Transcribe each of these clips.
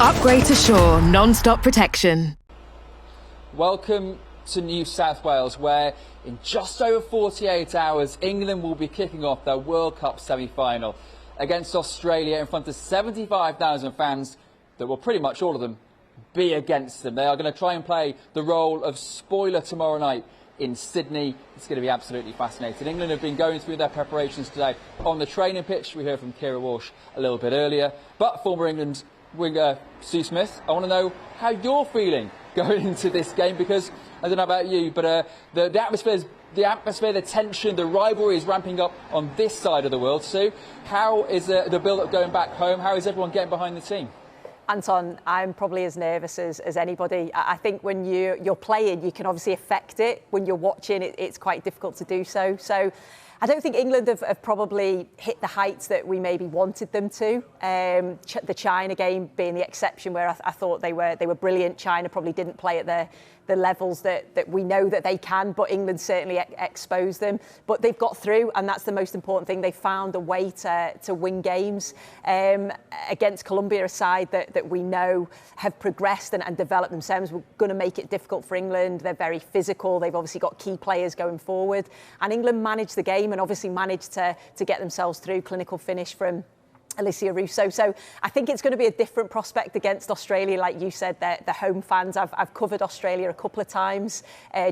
Upgrade to Shore non-stop protection. Welcome to New South Wales, where in just over 48 hours, England will be kicking off their World Cup semi-final against Australia in front of 75,000 fans that will pretty much all of them be against them. They are going to try and play the role of spoiler tomorrow night in Sydney. It's going to be absolutely fascinating. England have been going through their preparations today on the training pitch. We heard from Keira Walsh a little bit earlier, but former England winger Sue Smith, I want to know how you're feeling going into this game, because I don't know about you, but the atmosphere, the tension, the rivalry is ramping up on this side of the world. Sue, how is the build-up going back home? How is everyone getting behind the team? Anton, I'm probably as nervous as anybody. I think when you're playing, you can obviously affect it. When you're watching, it's quite difficult to do so. So I don't think England have probably hit the heights that we maybe wanted them to. The China game being the exception, where I thought they were brilliant. China probably didn't play at the levels that we know that they can, but England certainly exposed them. But they've got through, and that's the most important thing. They found a way to win games against Colombia, a side that we know have progressed and developed themselves. We're going to make it difficult for England. They're very physical. They've obviously got key players going forward. And England managed the game and obviously managed to get themselves through. Clinical finish from Alicia Russo. So I think it's going to be a different prospect against Australia. Like you said, the home fans. I've covered Australia a couple of times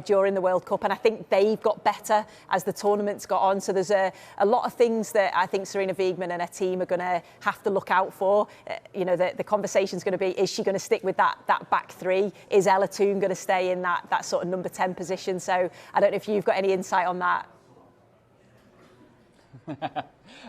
during the World Cup, and I think they've got better as the tournament's got on. So there's a lot of things that I think Sarina Wiegman and her team are going to have to look out for. The conversation's going to be, is she going to stick with that back three? Is Ella Toone going to stay in that sort of number 10 position? So I don't know if you've got any insight on that.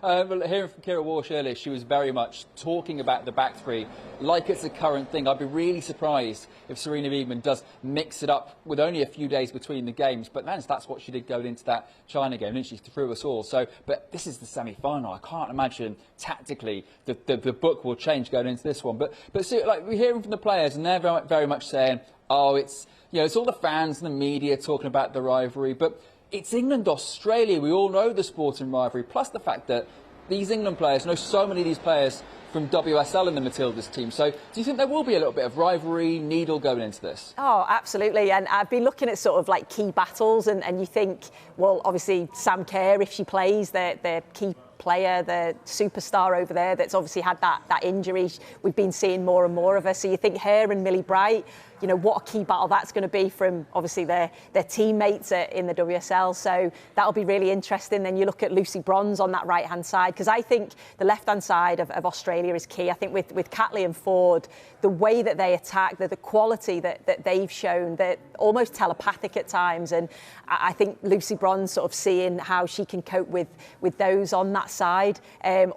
Well, hearing from Keira Walsh earlier, she was very much talking about the back three like it's a current thing. I'd be really surprised if Sarina Wiegman does mix it up with only a few days between the games. But that's what she did going into that China game, didn't she? She threw us all. So, but this is the semi-final. I can't imagine tactically the book will change going into this one. But so, like, we're hearing from the players, and they're very, very much saying, oh, it's all the fans and the media talking about the rivalry, but it's England-Australia. We all know the sporting rivalry, plus the fact that these England players know so many of these players from WSL in the Matildas team. So do you think there will be a little bit of rivalry, needle going into this? Oh, absolutely. And I've been looking at sort of like key battles, and you think, well, obviously Sam Kerr, if she plays, the key player, the superstar over there that's obviously had that injury. We've been seeing more and more of her. So you think her and Millie Bright, what a key battle that's going to be from obviously their teammates in the WSL. So that'll be really interesting. Then you look at Lucy Bronze on that right-hand side, because I think the left-hand side of Australia is key. I think with Catley and Ford, the way that they attack, the quality that they've shown, they're almost telepathic at times. And I think Lucy Bronze sort of seeing how she can cope with those on that side,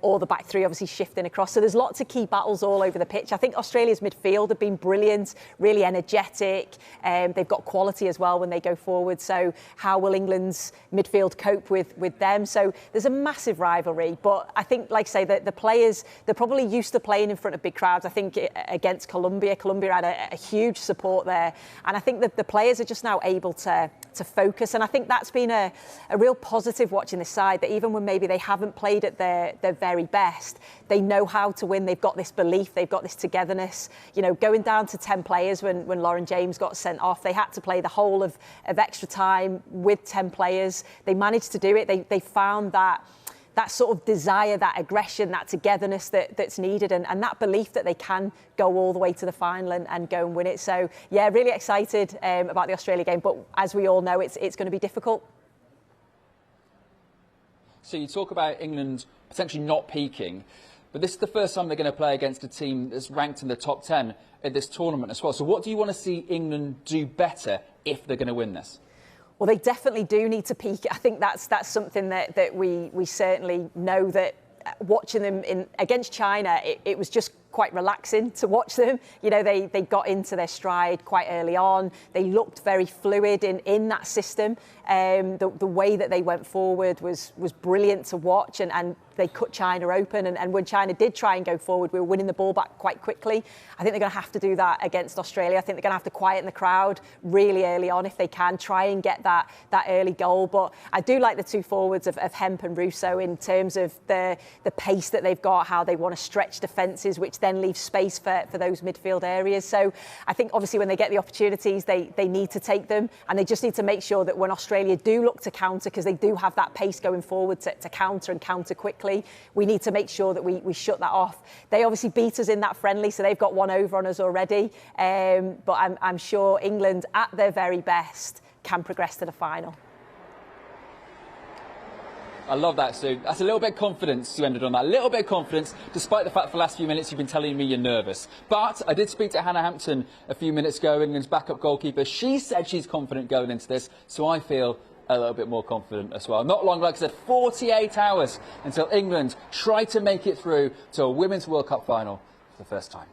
or the back three obviously shifting across. So there's lots of key battles all over the pitch. I think Australia's midfield have been brilliant, really energetic. They've got quality as well when they go forward. So how will England's midfield cope with them? So there's a massive rivalry. But I think, like I say, the players, they're probably used to playing in front of big crowds. I think against Colombia had a huge support there. And I think that the players are just now able to focus. And I think that's been a real positive watching this side, that even when maybe they haven't played at their very best, they know how to win. They've got this belief, they've got this togetherness. Going down to 10 players when Lauren James got sent off, they had to play the whole of extra time with 10 players. They managed to do it. They found that sort of desire, that aggression, that togetherness that's needed, and that belief that they can go all the way to the final and go and win it. So, yeah, really excited about the Australia game. But as we all know, it's going to be difficult. So you talk about England potentially not peaking, but this is the first time they're going to play against a team that's ranked in the top 10 at this tournament as well. So what do you want to see England do better if they're going to win this? Well, they definitely do need to peak. I think that's something that we certainly know, that watching them against China, it was just quite relaxing to watch them. They got into their stride quite early on. They looked very fluid in that system. The way that they went forward was brilliant to watch, and they cut China open. And when China did try and go forward, we were winning the ball back quite quickly. I think they're going to have to do that against Australia. I think they're going to have to quieten the crowd really early on if they can, try and get that early goal. But I do like the two forwards of Hemp and Russo in terms of the pace that they've got, how they want to stretch defences, which then leaves space for those midfield areas. So I think obviously when they get the opportunities, they need to take them, and they just need to make sure that when Australia do look to counter, because they do have that pace going forward to counter and counter quickly, we need to make sure that we shut that off. They obviously beat us in that friendly, so they've got one over on us already. But I'm sure England, at their very best, can progress to the final. I love that, Sue. That's a little bit of confidence you ended on that. A little bit of confidence, despite the fact for the last few minutes you've been telling me you're nervous. But I did speak to Hannah Hampton a few minutes ago, England's backup goalkeeper. She said she's confident going into this, so I feel a little bit more confident as well. Not long, like I said, 48 hours until England try to make it through to a Women's World Cup final for the first time.